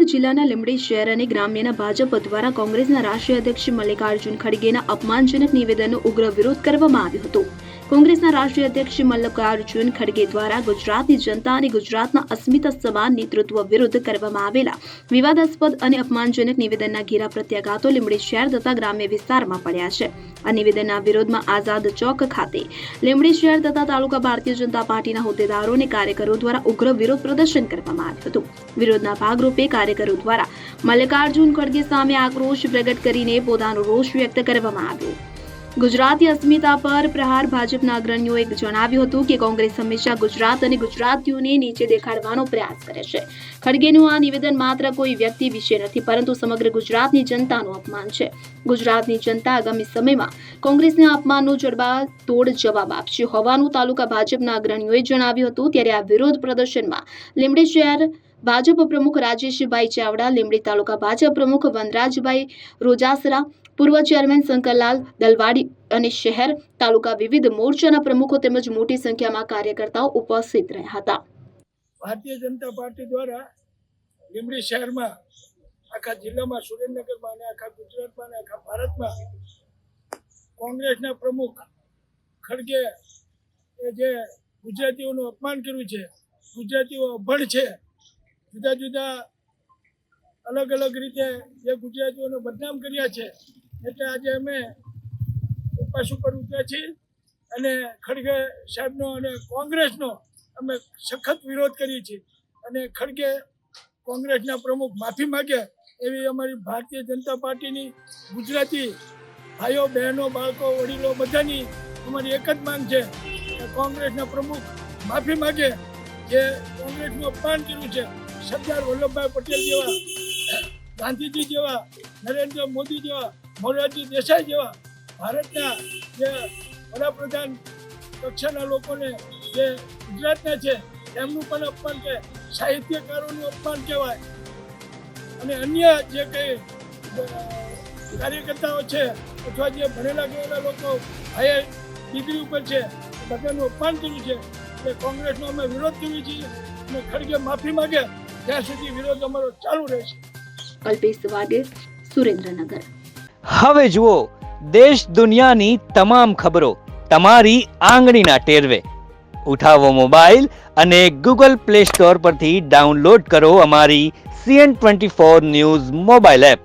સુરેન્દ્રનગર જિલ્લાના લીંબડી શહેર અને ગ્રામ્યના ભાજપ દ્વારા કોંગ્રેસના રાષ્ટ્રીય અધ્યક્ષ મલ્લિકાર્જુન ખડગેના અપમાનજનક નિવેદનનો ઉગ્ર વિરોધ કરવામાં આવ્યો હતો। કોંગ્રેસના રાષ્ટ્રીય અધ્યક્ષ મલ્લિકાર્જુન ખડગે દ્વારા ગુજરાતની જનતા અને ગુજરાતના અસ્મિતા સમાન નેતૃત્વ વિરુદ્ધ કરવામાં આવેલા વિવાદાસ્પદ અને અપમાનજનક નિવેદનના ઘેરા પ્રત્યાઘાતો લીંબડી શહેર તથા ગ્રામ્ય વિસ્તારમાં પડ્યા છે। આ નિવેદનના વિરોધમાં આઝાદ ચોક ખાતે લીંબડી શહેર તથા તાલુકા ભારતીય જનતા પાર્ટીના હોદ્દેદારો અને કાર્યકરો દ્વારા ઉગ્ર વિરોધ પ્રદર્શન કરવામાં આવ્યું હતું। વિરોધના ભાગરૂપે કાર્યકરો દ્વારા મલ્લિકાર્જુન ખડગે સામે આક્રોશ પ્રગટ કરીને પોતાનો રોષ વ્યક્ત કરવામાં આવ્યો। ગુજરાતી અસ્મિતા પર પ્રહાર ભાજપના અગ્રણીઓએ જણાવ્યું હતું કે કોંગ્રેસ હંમેશા ગુજરાત અને ગુજરાતીઓને નીચે દેખાડવાનો પ્રયાસ કરે છે। ખડગેનું આ નિવેદન માત્ર કોઈ વ્યક્તિ વિશે નથી, પરંતુ સમગ્ર ગુજરાતની જનતાનું અપમાન છે। ગુજરાતની જનતા આગામી સમયમાં કોંગ્રેસના અપમાનનો જડબાતોડ જવાબ આપશે હોવાનું તાલુકા ભાજપના અગ્રણીઓએ જણાવ્યું હતું। ત્યારે આ વિરોધ પ્રદર્શનમાં લીંબડી શહેર ભાજપ પ્રમુખ રાજેશભાઈ ચાવડા, લીંબડી તાલુકા ભાજપ પ્રમુખ વનરાજભાઈ રોજાસરા, પૂર્વ ચેરમેન શંકરલાલ દલવાડી અને શહેર તાલુકા વિવિધ મોરચાના પ્રમુખો તેમજ મોટી સંખ્યામાં કાર્યકર્તાઓ ઉપસ્થિત રહ્યા હતા। ભારતીય જનતા પાર્ટી દ્વારા લીંબડી શહેરમાં, આખા જિલ્લામાં, સુરેન્દ્રનગરમાં અને આખા ગુજરાતમાં અને આખા ભારતમાં કોંગ્રેસના પ્રમુખ ખડગે જે ગુજરાતીઓનું અપમાન કર્યું છે, ગુજરાતીઓ અભણ છે, જુદા જુદા અલગ અલગ રીતે જે ગુજરાતીઓને બદનામ કર્યા છે, એટલે આજે અમે ઉપવાસ ઉપર ઉતર્યા છીએ અને ખડગે સાહેબનો અને કોંગ્રેસનો અમે સખત વિરોધ કરીએ છીએ અને ખડગે કોંગ્રેસના પ્રમુખ માફી માગે એવી અમારી ભારતીય જનતા પાર્ટીની ગુજરાતી ભાઈઓ બહેનો બાળકો વડીલો બધાની અમારી એક જ માંગ છે કે કોંગ્રેસના પ્રમુખ માફી માગે, જે કોંગ્રેસનું અપમાન કર્યું છે। સરદાર વલ્લભભાઈ પટેલ જેવા, ગાંધીજી જેવા, નરેન્દ્ર મોદી જેવા, મોરારજી દેસાઈ જેવા ભારતના જે વડાપ્રધાન કક્ષાના લોકોને જે ગુજરાતના છે એમનું પણ અપમાન છે, સાહિત્યકારોનું અપમાન કહેવાય અને અન્ય જે કંઈ કાર્યકર્તાઓ છે અથવા જે ભણેલા ગયેલા લોકો હાયર ડિગ્રી ઉપર છે બધાનું અપમાન કર્યું છે। એટલે કોંગ્રેસનો અમે વિરોધ કરીએ છીએ અને ખડગે માફી માગે ત્યાં સુધી વિરોધ અમારો ચાલુ રહેશે। અલ્પેશ વાગે, સુરેન્દ્રનગર। હવે જુઓ દેશ દુનિયાની તમામ ખબરો તમારી આંગળીના ટેરવે। ઉઠાવો મોબાઈલ અને ગૂગલ પ્લે સ્ટોર પરથી ડાઉનલોડ કરો અમારી CN24 ન્યૂઝ મોબાઈલ એપ।